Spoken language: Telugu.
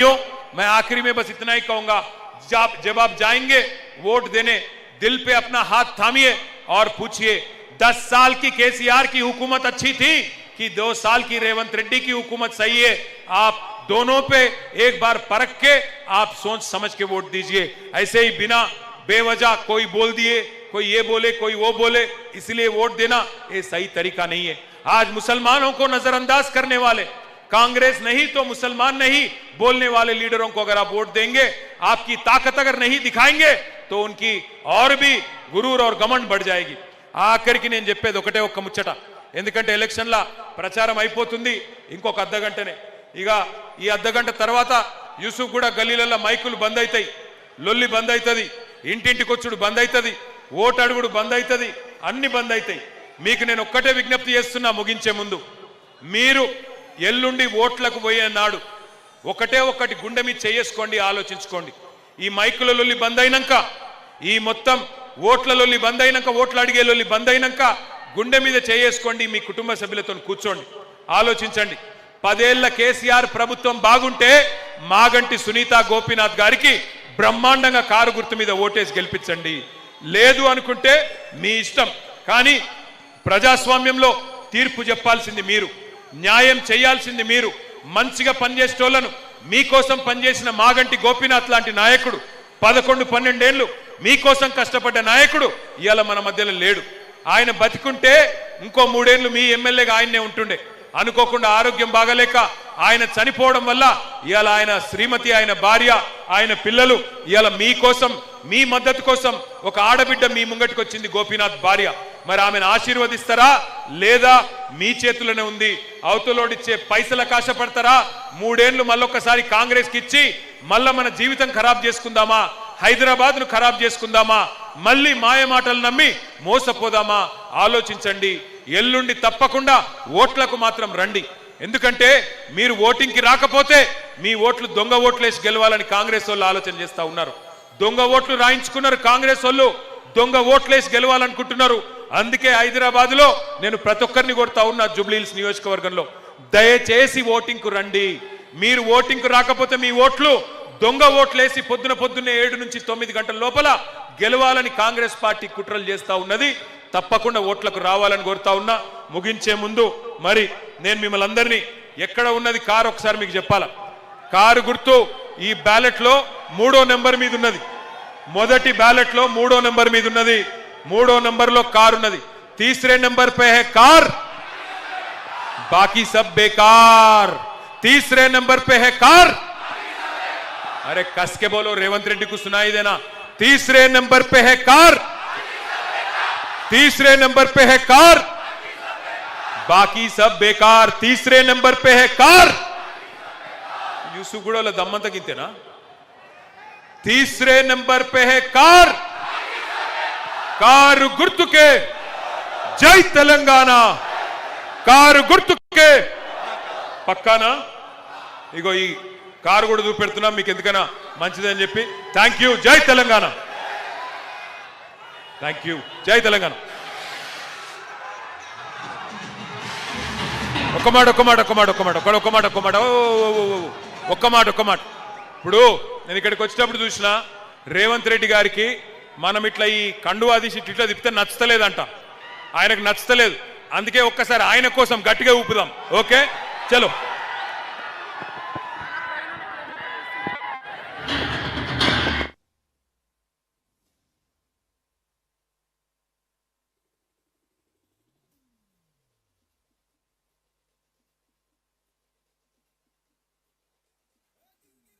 मैं आखिरी में बस इतना ही कहूंगा, जब आप जाएंगे वोट देने, दिल पे अपना हाथ थामिए और पूछिए 10 साल की केसीआर की हुकूमत अच्छी थी कि 2 साल की रेवंत रेड्डी की हुकूमत सही है। आप दोनों पे एक बार परख के आप सोच समझ के वोट दीजिए। ऐसे ही बिना बेवजह कोई बोल दिए, कोई ये बोले कोई वो बोले, इसलिए वोट देना ये सही तरीका नहीं है। आज मुसलमानों को नजरअंदाज करने वाले, कांग्रेस नहीं तो मुसलमान नहीं बोलने वाले लीडरों को अगर आप वोट देंगे, आपकी ताकत अगर नहीं दिखाएंगे तो उनकी और भी गुरूर और गमंड बढ़ जाएगी। ఆఖరికి నేను చెప్పేది ఒకటే ఒక్క ముచ్చట, ఎందుకంటే ఎలక్షన్ల ప్రచారం అయిపోతుంది ఇంకొక అర్ధగంటనే। ఇక ఈ అర్ధగంట తర్వాత యూసుఫ్ కూడా గల్లీలలో మైకులు బంద్ అవుతాయి, లొల్లి బంద్ అవుతుంది, ఇంటింటికి వచ్చుడు బంద్ అవుతుంది, ఓటు అడుగుడు బంద్ అవుతుంది, అన్ని బంద్ అవుతాయి। మీకు నేను ఒక్కటే విజ్ఞప్తి చేస్తున్నా ముగించే ముందు, మీరు ఎల్లుండి ఓట్లకు పోయే నాడు ఒకటే ఒక్కటి గుండె మీద చేసుకోండి, ఆలోచించుకోండి। ఈ మైకుల లొల్లి బంద్ అయినాక, ఈ మొత్తం ఓట్ల లొల్లి బంద్ అయినాక, ఓట్లు అడిగే లొల్లి బంద్ అయినాక గుండె మీద చేసుకోండి, మీ కుటుంబ సభ్యులతో కూర్చోండి, ఆలోచించండి। 10 ఏళ్ల కేసీఆర్ ప్రభుత్వం బాగుంటే మాగంటి సునీత గోపీనాథ్ గారికి బ్రహ్మాండంగా కారు గుర్తు మీద ఓటేసి గెలిపించండి। లేదు అనుకుంటే మీ ఇష్టం, కానీ ప్రజాస్వామ్యంలో తీర్పు చెప్పాల్సింది మీరు, న్యాయం చేయాల్సింది మీరు। మంచిగా పనిచేసేటోళ్లను, మీకోసం పనిచేసిన మాగంటి గోపీనాథ్ లాంటి నాయకుడు, 11-12 ఏళ్లు మీకోసం కష్టపడ్డ నాయకుడు ఇవాళ మన మధ్యలో లేడు। ఆయన బతికుంటే ఇంకో 3 ఏళ్లు మీ ఎమ్మెల్యేగా ఆయన్నే ఉంటుండే। అనుకోకుండా ఆరోగ్యం బాగలేక ఆయన చనిపోవడం వల్ల ఇవాళ ఆయన శ్రీమతి, ఆయన భార్య, ఆయన పిల్లలు ఇవాళ మీకోసం, మీ మద్దతు కోసం ఒక ఆడబిడ్డ మీ ముంగటికి వచ్చింది, గోపీనాథ్ భార్య। మరి ఆమెను ఆశీర్వదిస్తారా లేదా మీ చేతుల్లోనే ఉంది। అవతలోడిచ్చే పైసలకు ఆశపడతారా? 3 ఏళ్లు మళ్ళొక్కసారి కాంగ్రెస్కి ఇచ్చి మళ్ళా మన జీవితం ఖరాబ్ చేసుకుందామా? హైదరాబాద్ను ఖరాబ్ చేసుకుందామా? మళ్ళీ మాయ మాటలు నమ్మి మోసపోదామా? ఆలోచించండి। ఎల్లుండి తప్పకుండా ఓట్లకు మాత్రం రండి, ఎందుకంటే మీరు ఓటింగ్కి రాకపోతే మీ ఓట్లు దొంగ ఓట్లేసి గెలవాలని కాంగ్రెస్ వాళ్ళు ఆలోచన చేస్తూ ఉన్నారు। దొంగ ఓట్లు రాయించుకున్నారు కాంగ్రెస్ వాళ్ళు, దొంగ ఓట్లేసి గెలవాలనుకుంటున్నారు। అందుకే హైదరాబాద్లో నేను ప్రతి ఒక్కరిని కొడతా ఉన్నా, జూబ్లీహిల్స్ నియోజకవర్గంలో దయచేసి ఓటింగ్కు రండి। మీరు ఓటింగ్కు రాకపోతే మీ ఓట్లు దొంగ ఓట్లేసి పొద్దున్నే 7 నుంచి 9 గంటల లోపల గెలవాలని కాంగ్రెస్ పార్టీ కుట్రలు చేస్తూ ఉన్నది। తప్పకుండా ఓట్లకు రావాలని కోరుతా ఉన్నా। ముగించే ముందు మరి నేను మిమ్మల్ని అందరినీ, ఎక్కడ ఉన్నది కారు ఒకసారి మీకు చెప్పాలా। కారు గుర్తు ఈ బ్యాలెట్లో 3వ నెంబర్ మీద ఉన్నది, మొదటి బ్యాలెట్లో 3వ నెంబర్ మీద ఉన్నది, 3వ నెంబర్లో కారు ఉన్నది। तीसरे नंबर पे है कार, बाकी सब बेकार। तीसरे नंबर पे है कार, अरे कस के बोलो, रेवंत रेड्डी को सुनाई देना। तीसरे नंबर पे है कार, तीसरे नंबर पे है कार, बाकी सब बेकार। तीसरे नंबर पे है कार। यूसुफ गुड़ोला दम्मंत गिंतेना। तीसरे नंबर पे है कार, कार गुर्तु के जय तेलंगाना, कार गुर्तु के పక్కానా? ఇగో ఈ కారు కూడా చూపెడుతున్నాం మీకు, ఎందుకన్నా మంచిదని చెప్పి। థ్యాంక్ యూ, జై తెలంగాణ, థ్యాంక్ యూ, జై తెలంగాణ। ఒక్క మాట ఇప్పుడు నేను ఇక్కడికి వచ్చేటప్పుడు చూసిన రేవంత్ రెడ్డి గారికి మనం ఇట్లా ఈ కండువా తీసి ఇట్లా తిప్పితే నచ్చలేదంట, ఆయనకు నచ్చలేదు। అందుకే ఒక్కసారి ఆయన కోసం గట్టిగా ఊపుదాం, ఓకే? చలో।